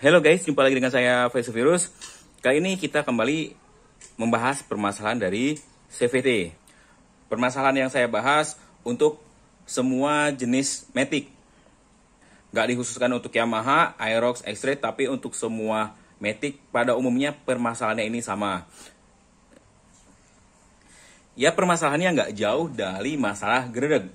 Halo guys, jumpa lagi dengan saya Virus. Kali ini kita kembali membahas permasalahan dari CVT. Permasalahan yang saya bahas untuk semua jenis Matic. Nggak dikhususkan untuk Yamaha, Aerox, X-Ray, tapi untuk semua Matic pada umumnya permasalahannya ini sama. Ya, permasalahannya nggak jauh dari masalah gredeg.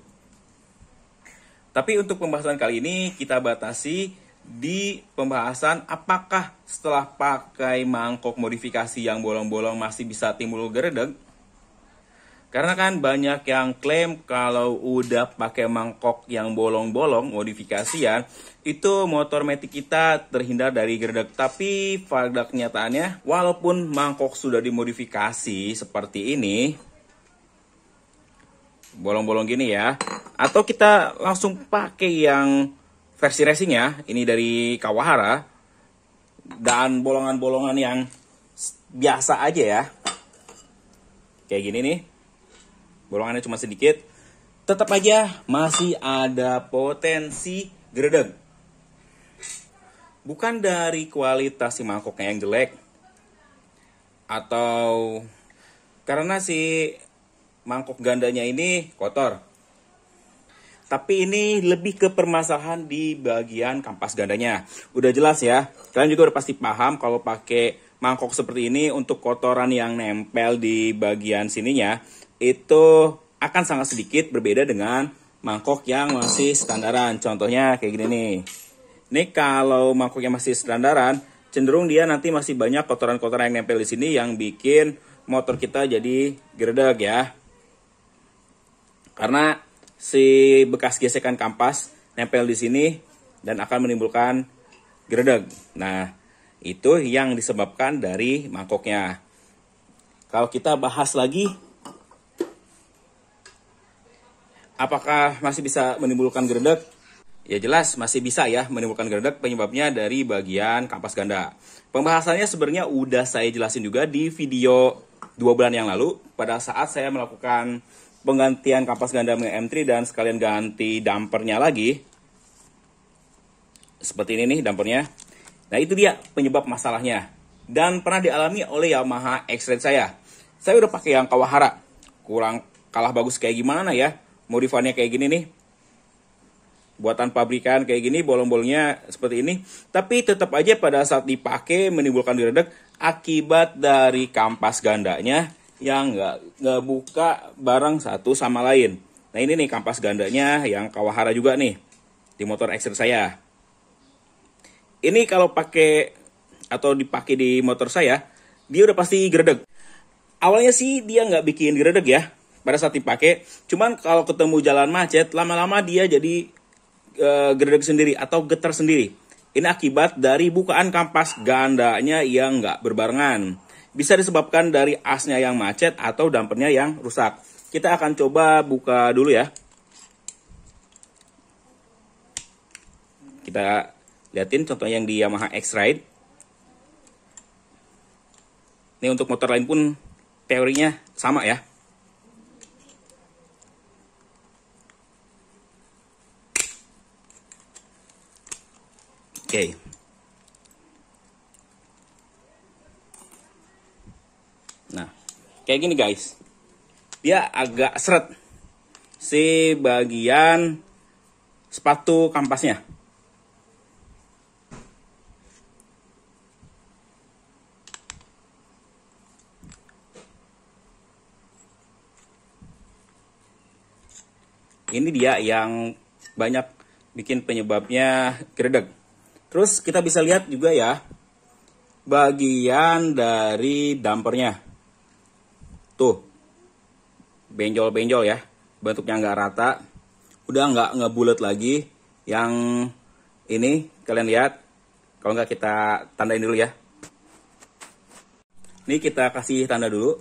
Tapi untuk pembahasan kali ini kita batasi di pembahasan apakah setelah pakai mangkok modifikasi yang bolong-bolong masih bisa timbul gredeg. Karena kan banyak yang klaim kalau udah pakai mangkok yang bolong-bolong modifikasian, itu motor Matic kita terhindar dari gredeg. Tapi pada kenyataannya, walaupun mangkok sudah dimodifikasi seperti ini, bolong-bolong gini ya, atau kita langsung pakai yang versi racing ya, ini dari Kawahara, dan bolongan-bolongan yang biasa aja ya, kayak gini nih, bolongannya cuma sedikit, tetap aja masih ada potensi gredeg. Bukan dari kualitas si mangkoknya yang jelek, atau karena si mangkok gandanya ini kotor, tapi ini lebih ke permasalahan di bagian kampas gandanya. Udah jelas ya, kalian juga udah pasti paham kalau pakai mangkok seperti ini untuk kotoran yang nempel di bagian sininya itu akan sangat sedikit, berbeda dengan mangkok yang masih standaran. Contohnya kayak gini nih. Ini kalau mangkoknya masih standaran, cenderung dia nanti masih banyak kotoran-kotoran yang nempel di sini yang bikin motor kita jadi gredeg ya. Karena si bekas gesekan kampas nempel di sini dan akan menimbulkan gredeg. Nah, itu yang disebabkan dari mangkoknya. Kalau kita bahas lagi, apakah masih bisa menimbulkan gredeg? Ya jelas masih bisa ya menimbulkan gredeg, penyebabnya dari bagian kampas ganda. Pembahasannya sebenarnya udah saya jelasin juga di video 2 bulan yang lalu pada saat saya melakukan penggantian kampas ganda M3 dan sekalian ganti dampernya lagi. Seperti ini nih dampernya. Nah, itu dia penyebab masalahnya. Dan pernah dialami oleh Yamaha X-Ray saya. Saya udah pakai yang Kawahara. Kurang kalah bagus kayak gimana ya. Modifannya kayak gini nih. Buatan pabrikan kayak gini, bolong-bolongnya seperti ini. Tapi tetap aja pada saat dipakai menimbulkan gredeg akibat dari kampas gandanya yang nggak buka bareng satu sama lain. Nah, ini nih kampas gandanya yang Kawahara juga nih di motor X-Ray saya. Ini kalau pakai atau dipakai di motor saya, dia udah pasti gredeg. Awalnya sih dia nggak bikin gredeg ya pada saat dipakai. Cuman kalau ketemu jalan macet, lama-lama dia jadi gredeg sendiri atau getar sendiri. Ini akibat dari bukaan kampas gandanya yang nggak berbarengan. Bisa disebabkan dari asnya yang macet atau dampernya yang rusak. Kita akan coba buka dulu ya. Kita liatin contoh yang di Yamaha X-Ride. Ini untuk motor lain pun teorinya sama ya. Oke. Nah, kayak gini guys. Dia agak seret si bagian sepatu kampasnya. Ini dia yang banyak bikin penyebabnya gredeg. Terus kita bisa lihat juga ya bagian dari dampernya. Tuh, benjol-benjol ya, bentuknya nggak rata, udah nggak ngebulet lagi. Yang ini kalian lihat, kalau nggak kita tandain dulu ya. Ini kita kasih tanda dulu.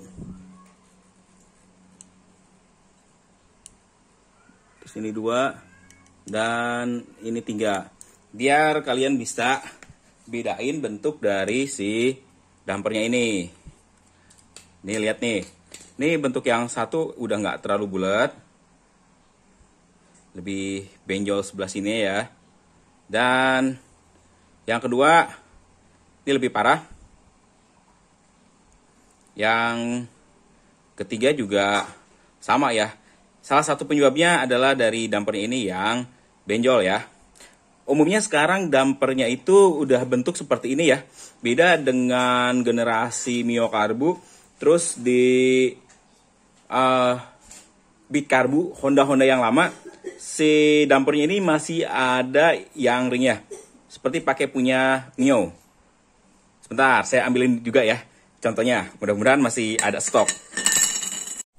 Terus ini 2 dan ini 3. Biar kalian bisa bedain bentuk dari si dampernya ini. Nih lihat nih. Ini bentuk yang satu udah nggak terlalu bulat, lebih benjol sebelah sini ya. Dan yang kedua Ini lebih parah. Yang ketiga juga sama ya. Salah satu penyebabnya adalah dari dampernya ini yang benjol ya. Umumnya sekarang dampernya itu udah bentuk seperti ini ya. Beda dengan generasi Mio Karbu. Terus di Beat Karbu, Honda yang lama, si dampernya ini masih ada yang ringnya. Seperti pakai punya Mio. Sebentar, saya ambilin juga ya. Contohnya, mudah-mudahan masih ada stok.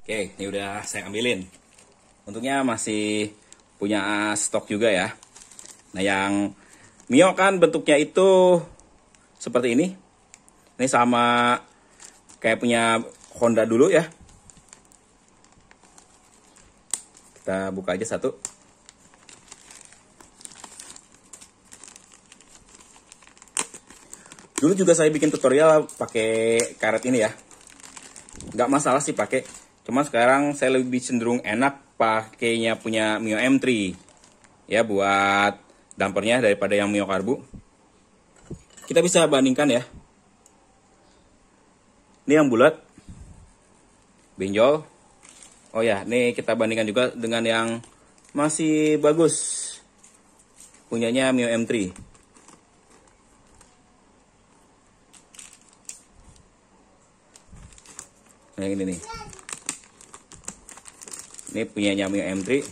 Oke, ini udah saya ambilin. Untungnya masih punya stok juga ya. Nah, yang Mio kan bentuknya itu seperti ini. Ini sama kayak punya Honda dulu ya. Kita buka aja satu. Dulu juga saya bikin tutorial pakai karet ini ya. Nggak masalah sih pakai. Cuma sekarang saya lebih cenderung enak pakainya punya Mio M3. Ya, buat dampernya daripada yang Mio Karbu. Kita bisa bandingkan ya. Ini yang bulat, benjol. Oh ya, ini kita bandingkan juga dengan yang masih bagus, punyanya Mio M3. Nah, ini nih. Ini punyanya Mio M3.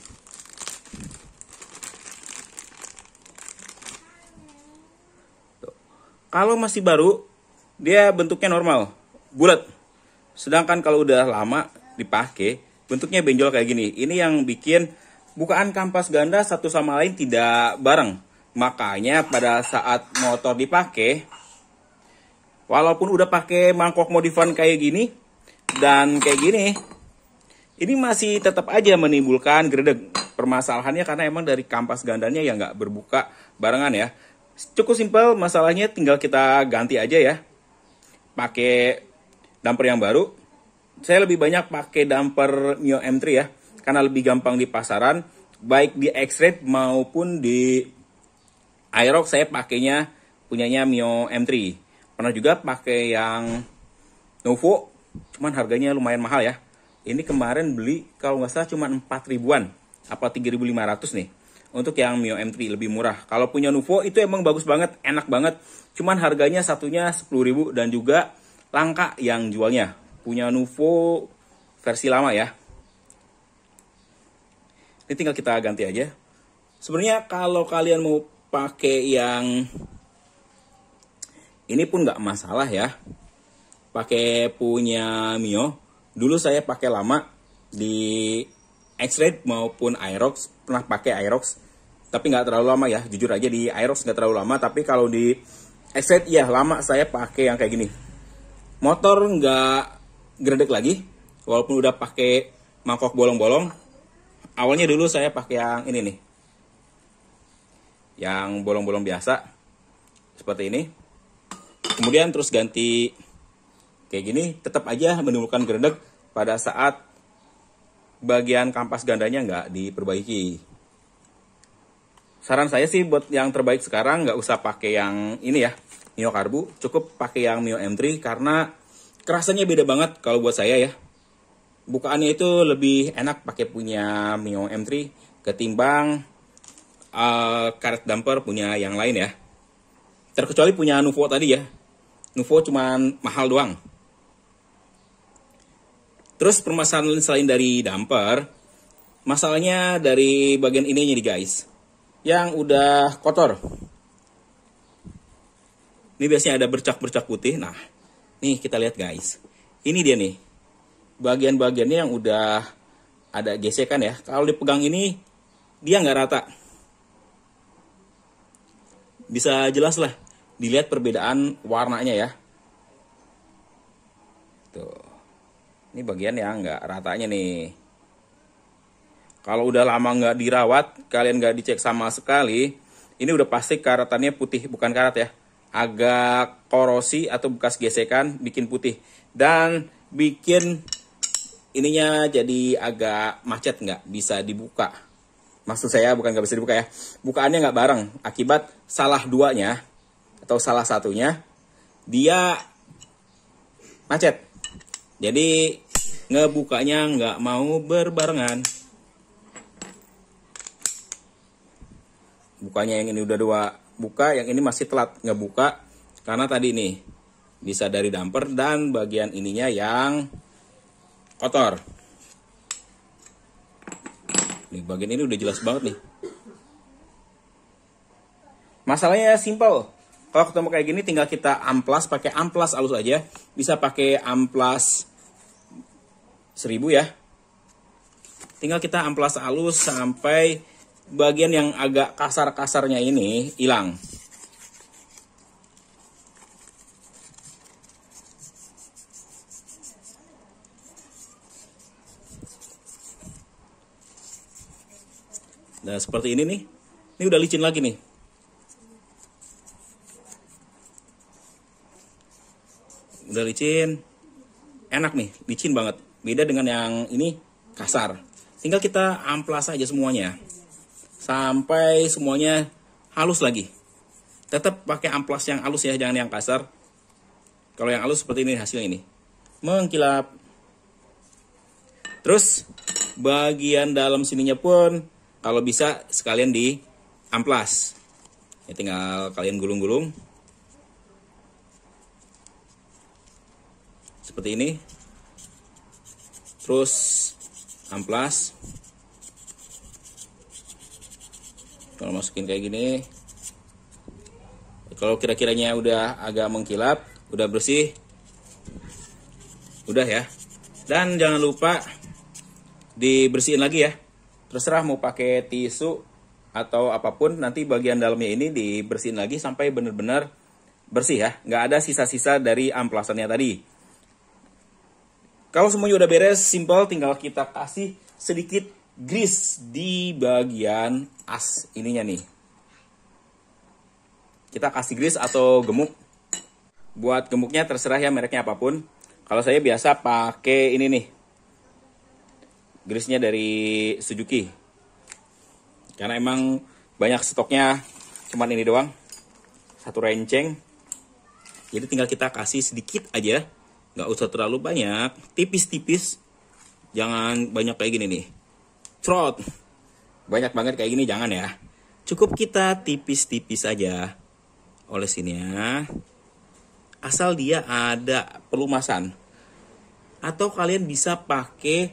Kalau masih baru, dia bentuknya normal, bulat. Sedangkan kalau udah lama dipakai, bentuknya benjol kayak gini. Ini yang bikin bukaan kampas ganda satu sama lain tidak bareng. Makanya pada saat motor dipakai, walaupun udah pakai mangkok modifan kayak gini dan kayak gini, ini masih tetap aja menimbulkan gredeg. Permasalahannya karena emang dari kampas gandanya yang nggak berbuka barengan ya. Cukup simpel, masalahnya tinggal kita ganti aja ya. Pakai damper yang baru. Saya lebih banyak pakai damper Mio M3 ya. Karena lebih gampang di pasaran. Baik di X-Rate maupun di Aerox saya pakainya punyanya Mio M3. Pernah juga pakai yang Nuvo. Cuman harganya lumayan mahal ya. Ini kemarin beli kalau nggak salah cuma 4 ribuan. Apa 3.500 nih. Untuk yang Mio M3 lebih murah. Kalau punya Nuvo itu emang bagus banget, enak banget. Cuman harganya satunya 10.000 dan juga langka yang jualnya. Punya Nuvo versi lama ya. Ini tinggal kita ganti aja. Sebenarnya kalau kalian mau pakai yang ini pun nggak masalah ya. Pakai punya Mio. Dulu saya pakai lama di X-Rate maupun Aerox, pernah pakai Aerox, tapi nggak terlalu lama ya, jujur aja di Aerox nggak terlalu lama, tapi kalau di X-Rate ya lama saya pakai yang kayak gini. Motor nggak gredek lagi, walaupun udah pakai mangkok bolong-bolong. Awalnya dulu saya pakai yang ini nih, yang bolong-bolong biasa, seperti ini. Kemudian terus ganti kayak gini, tetap aja menimbulkan gredek pada saat bagian kampas gandanya nggak diperbaiki. Saran saya sih buat yang terbaik sekarang nggak usah pakai yang ini ya, Mio Karbu, cukup pakai yang Mio M3 karena kerasanya beda banget kalau buat saya ya. Bukaannya itu lebih enak pakai punya Mio M3 ketimbang karet damper punya yang lain ya. Terkecuali punya Nuvo tadi ya. Nuvo cuman mahal doang. Terus permasalahan selain dari damper, masalahnya dari bagian ininya nih guys, yang udah kotor. Ini biasanya ada bercak-bercak putih. Nah, nih kita lihat guys. Ini dia nih, bagian-bagiannya yang udah ada gesekan ya. Kalau dipegang ini, dia nggak rata. Bisa jelas lah, dilihat perbedaan warnanya ya. Tuh. Ini bagian yang nggak ratanya nih. Kalau udah lama nggak dirawat, kalian nggak dicek sama sekali, ini udah pasti karatannya putih, bukan karat ya. Agak korosi atau bekas gesekan bikin putih. Dan bikin ininya jadi agak macet, nggak bisa dibuka. Maksud saya bukan nggak bisa dibuka ya. Bukaannya nggak bareng, akibat salah duanya atau salah satunya dia macet. Jadi ngebukanya nggak mau berbarengan. Bukanya yang ini udah dua buka, yang ini masih telat ngebuka karena tadi nih bisa dari damper dan bagian ininya yang kotor. Nih bagian ini udah jelas banget nih. Masalahnya simple. Kalau ketemu kayak gini tinggal kita amplas, pakai amplas halus aja. Bisa pakai amplas 1000 ya. Tinggal kita amplas halus sampai bagian yang agak kasar-kasarnya ini hilang. Nah seperti ini nih. Ini udah licin lagi nih. Udah licin, enak nih, licin banget. Beda dengan yang ini kasar. Tinggal kita amplas aja semuanya, sampai semuanya halus lagi. Tetap pakai amplas yang halus ya, jangan yang kasar. Kalau yang halus seperti ini hasilnya ini, mengkilap. Terus bagian dalam sininya pun kalau bisa sekalian di amplas. Ya tinggal kalian gulung-gulung. Seperti ini. Terus amplas. Kalau masukin kayak gini. Kalau kira-kiranya udah agak mengkilap, udah bersih. Udah ya. Dan jangan lupa dibersihin lagi ya. Terserah mau pakai tisu atau apapun, nanti bagian dalamnya ini dibersihin lagi sampai benar-benar bersih ya. Nggak ada sisa-sisa dari amplasannya tadi. Kalau semuanya udah beres, simple, tinggal kita kasih sedikit grease di bagian as ininya nih. Kita kasih grease atau gemuk. Buat gemuknya terserah ya mereknya apapun. Kalau saya biasa pakai ini nih. Grease-nya dari Suzuki. Karena emang banyak stoknya cuman ini doang. Satu renceng. Jadi tinggal kita kasih sedikit aja. Nggak usah terlalu banyak, tipis-tipis. Jangan banyak kayak gini nih. Trot. Banyak banget kayak gini jangan ya. Cukup kita tipis-tipis aja. Olesinnya. Asal dia ada pelumasan. Atau kalian bisa pakai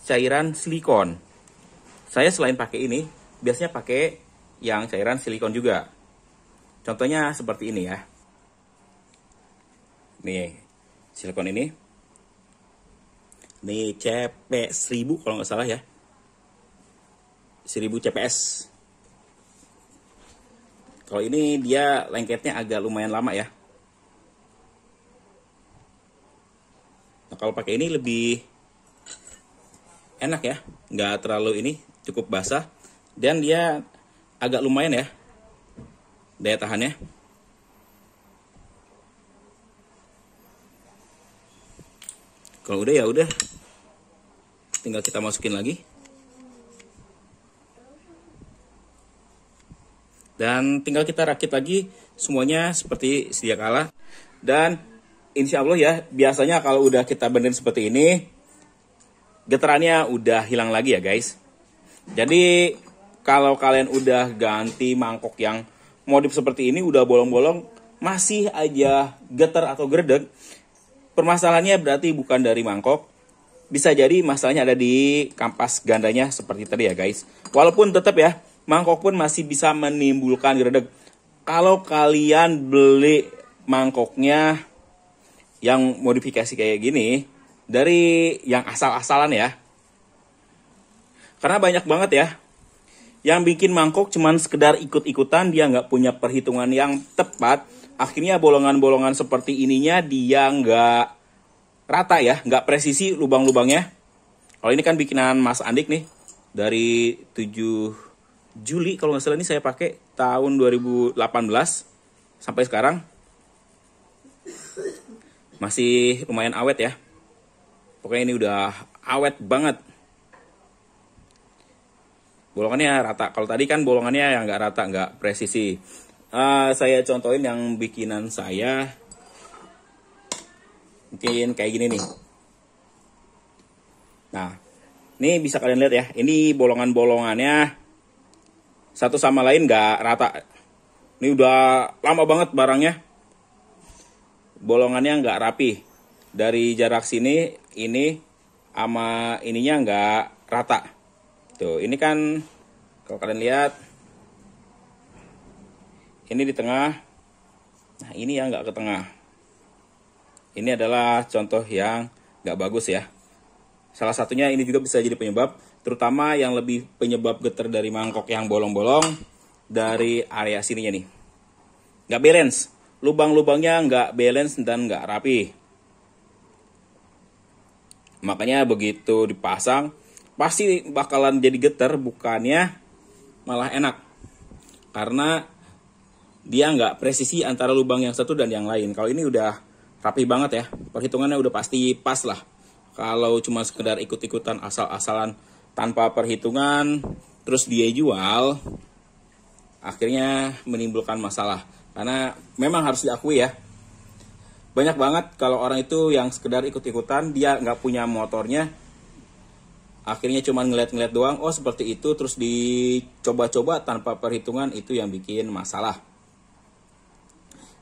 cairan silikon. Saya selain pakai ini, biasanya pakai yang cairan silikon juga. Contohnya seperti ini ya. Nih. Silikon ini CP 1000 kalau nggak salah ya, 1000 CPS. Kalau ini dia lengketnya agak lumayan lama ya. Nah, kalau pakai ini lebih enak ya, nggak terlalu ini, cukup basah dan dia agak lumayan ya daya tahannya. Kalau udah ya udah, tinggal kita masukin lagi. Dan tinggal kita rakit lagi semuanya seperti sedia kala. Dan insya Allah ya, biasanya kalau udah kita benerin seperti ini, getarannya udah hilang lagi ya guys. Jadi kalau kalian udah ganti mangkok yang modif seperti ini, udah bolong-bolong, masih aja getar atau gredeg, permasalahannya berarti bukan dari mangkok. Bisa jadi masalahnya ada di kampas gandanya seperti tadi ya guys. Walaupun tetap ya, mangkok pun masih bisa menimbulkan gredeg. Kalau kalian beli mangkoknya yang modifikasi kayak gini, dari yang asal-asalan ya. Karena banyak banget ya yang bikin mangkok cuman sekedar ikut-ikutan, dia nggak punya perhitungan yang tepat. Akhirnya bolongan-bolongan seperti ininya dia nggak rata ya, nggak presisi lubang-lubangnya. Kalau ini kan bikinan Mas Andik nih, dari 7 Juli kalau nggak salah ini saya pakai tahun 2018 sampai sekarang. Masih lumayan awet ya. Pokoknya ini udah awet banget. Bolongannya rata. Kalau tadi kan bolongannya yang nggak rata, nggak presisi. Saya contohin yang bikinan saya Mungkin kayak gini nih. Nah, ini bisa kalian lihat ya. Ini bolongan-bolongannya satu sama lain nggak rata. Ini udah lama banget barangnya. Bolongannya nggak rapi. Dari jarak sini, ini sama ininya nggak rata. Tuh, ini kan kalau kalian lihat, ini di tengah. Nah, ini yang nggak ke tengah. Ini adalah contoh yang nggak bagus ya. Salah satunya ini juga bisa jadi penyebab, terutama yang lebih penyebab getar dari mangkok yang bolong-bolong dari area sininya nih. Nggak balance, lubang-lubangnya nggak balance dan nggak rapi. Makanya begitu dipasang, pasti bakalan jadi getar, bukannya malah enak. Karena dia nggak presisi antara lubang yang satu dan yang lain. Kalau ini udah rapi banget ya, perhitungannya udah pasti pas lah. Kalau cuma sekedar ikut-ikutan asal-asalan tanpa perhitungan, terus dia jual, akhirnya menimbulkan masalah. Karena memang harus diakui ya, banyak banget kalau orang itu yang sekedar ikut-ikutan, dia nggak punya motornya, akhirnya cuma ngeliat-ngeliat doang, oh seperti itu, terus dicoba-coba tanpa perhitungan, itu yang bikin masalah.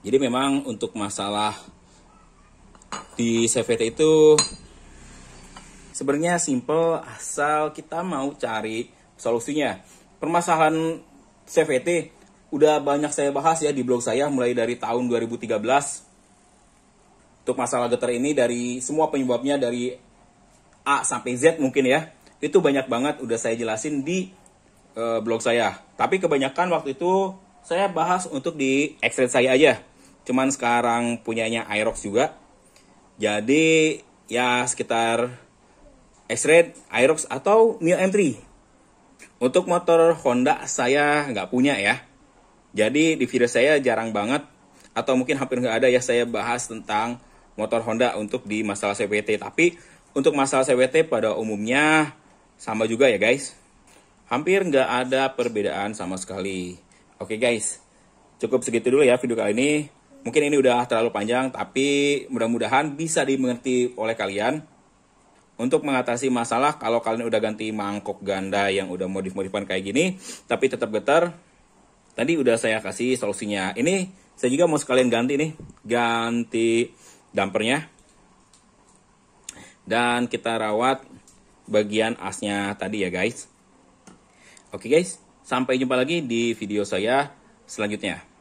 Jadi memang untuk masalah di CVT itu sebenarnya simple, asal kita mau cari solusinya. Permasalahan CVT udah banyak saya bahas ya di blog saya mulai dari tahun 2013. Untuk masalah getar ini dari semua penyebabnya dari A sampai Z mungkin ya. Itu banyak banget udah saya jelasin di blog saya. Tapi kebanyakan waktu itu saya bahas untuk di X-Ray saya aja. Cuman sekarang punyanya Aerox juga. Jadi ya sekitar X-Ray, Aerox atau Mio M3. Untuk motor Honda saya nggak punya ya. Jadi di video saya jarang banget atau mungkin hampir nggak ada ya saya bahas tentang motor Honda untuk di masalah CVT. Tapi untuk masalah CVT pada umumnya sama juga ya guys. Hampir nggak ada perbedaan sama sekali. Oke guys, cukup segitu dulu ya video kali ini. Mungkin ini udah terlalu panjang, tapi mudah-mudahan bisa dimengerti oleh kalian. Untuk mengatasi masalah kalau kalian udah ganti mangkok ganda yang udah modif-modifan kayak gini, tapi tetap getar, tadi udah saya kasih solusinya. Ini saya juga mau sekalian ganti nih, ganti dampernya. Dan kita rawat bagian asnya tadi ya guys. Oke guys, sampai jumpa lagi di video saya selanjutnya.